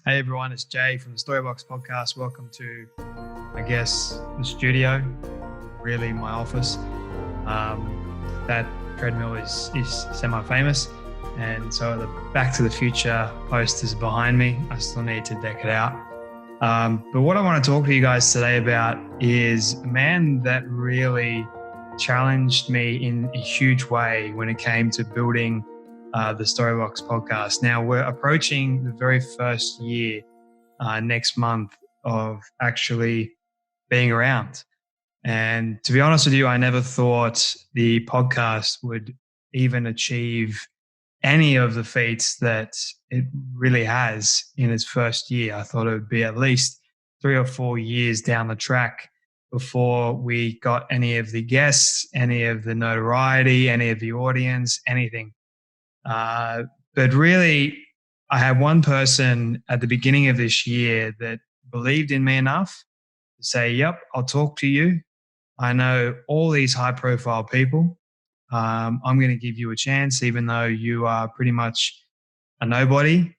Hey everyone, it's Jay from the Storybox podcast. Welcome to, the studio, really my office. That treadmill is semi-famous, and so the Back to the Future posters behind me. I still need to deck it out. But what I want to talk to you guys today about is a man that really challenged me in a huge way when it came to building the Storybox podcast. Now we're approaching the very first year next month of actually being around. And to be honest with you, I never thought the podcast would even achieve any of the feats that it really has in its first year. I thought it would be at least 3 or 4 years down the track before we got any of the guests, any of the notoriety, any of the audience, anything. But really, I had one person at the beginning of this year that believed in me enough to say, yep, I'll talk to you. I know all these high profile people. I'm going to give you a chance, even though you are pretty much a nobody.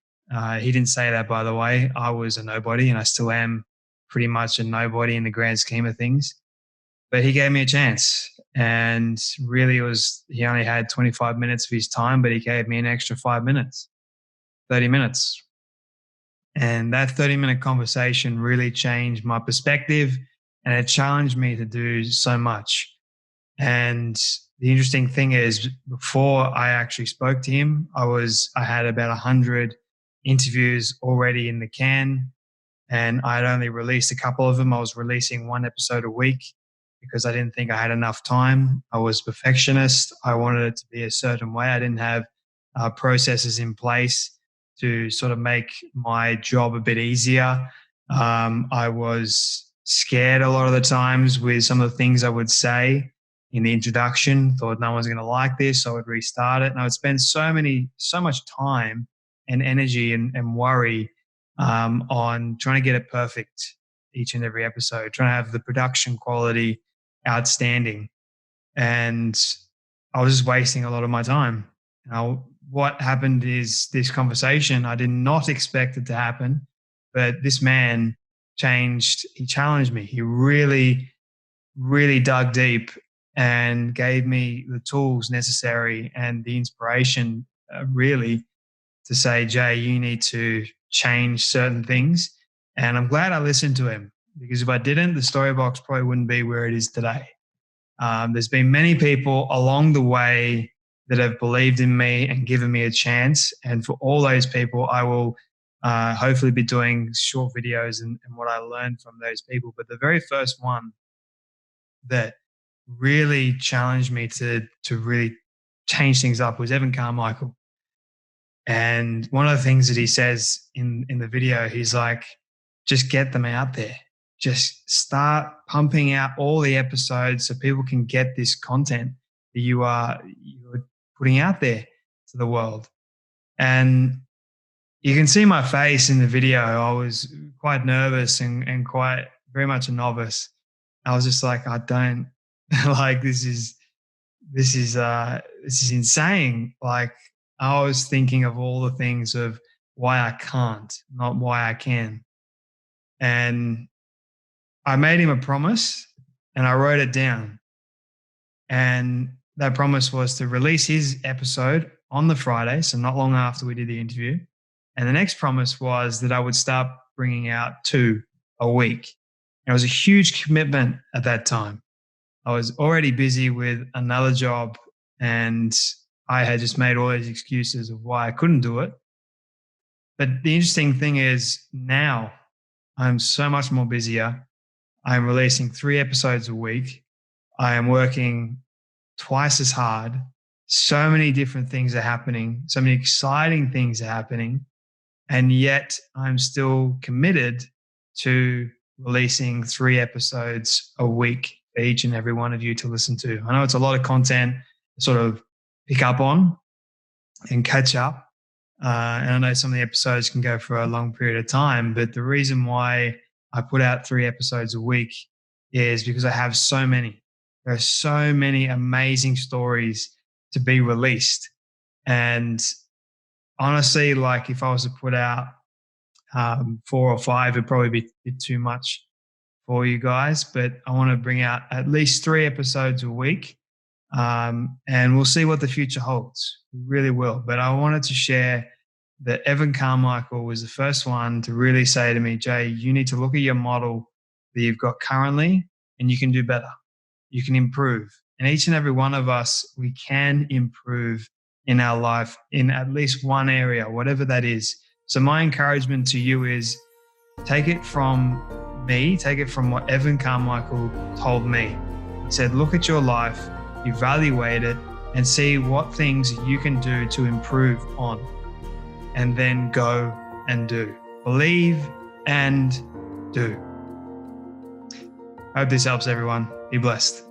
He didn't say that, by the way. I was a nobody, and I still am pretty much a nobody in the grand scheme of things. But he gave me a chance, and really he only had 25 minutes of his time, but he gave me an extra 5 minutes, 30 minutes. And that 30-minute conversation really changed my perspective, and it challenged me to do so much. And the interesting thing is, before I actually spoke to him, I had about 100 interviews already in the can, and I'd only released a couple of them. I was releasing one episode a week because I didn't think I had enough time. I was a perfectionist. I wanted it to be a certain way. I didn't have processes in place to sort of make my job a bit easier. I was scared a lot of the times with some of the things I would say in the introduction, thought no one's going to like this. So I would restart it. And I would spend so much time and energy and worry on trying to get it perfect each and every episode, trying to have the production quality outstanding. And I was just wasting a lot of my time. Now, what happened is this conversation, I did not expect it to happen, but this man he challenged me. He really, really dug deep and gave me the tools necessary and the inspiration really to say, Jay, you need to change certain things. And I'm glad I listened to him, because if I didn't, the Storybox probably wouldn't be where it is today. There's been many people along the way that have believed in me and given me a chance. And for all those people, I will hopefully be doing short videos and what I learned from those people. But the very first one that really challenged me to really change things up was Evan Carmichael. And one of the things that he says in the video, he's like, just get them out there. Just start pumping out all the episodes so people can get this content that you're putting out there to the world. And you can see my face in the video. I was quite nervous and quite very much a novice. I was just like, I don't like this is insane. Like, I was thinking of all the things of why I can't, not why I can. And I made him a promise and I wrote it down. And that promise was to release his episode on the Friday, so not long after we did the interview. And the next promise was that I would start bringing out 2 a week. And it was a huge commitment at that time. I was already busy with another job, and I had just made all these excuses of why I couldn't do it. But the interesting thing is, now I'm so much more busier. I'm releasing 3 episodes a week. I am working twice as hard. So many different things are happening. So many exciting things are happening. And yet I'm still committed to releasing 3 episodes a week for each and every one of you to listen to. I know it's a lot of content to sort of pick up on and catch up. And I know some of the episodes can go for a long period of time, but the reason why I put out 3 episodes a week is because I have so many. There are so many amazing stories to be released. And honestly, like, if I was to put out 4 or 5 would probably be a bit too much for you guys, but I want to bring out at least 3 episodes a week, and we'll see what the future holds. We really will. But I wanted to share that Evan Carmichael was the first one to really say to me, Jay, you need to look at your model that you've got currently, and you can do better. You can improve. And each and every one of us, we can improve in our life in at least one area, whatever that is. So my encouragement to you is take it from me, take it from what Evan Carmichael told me. He said, look at your life, evaluate it, and see what things you can do to improve on. And then go and do. Believe and do. I hope this helps everyone. Be blessed.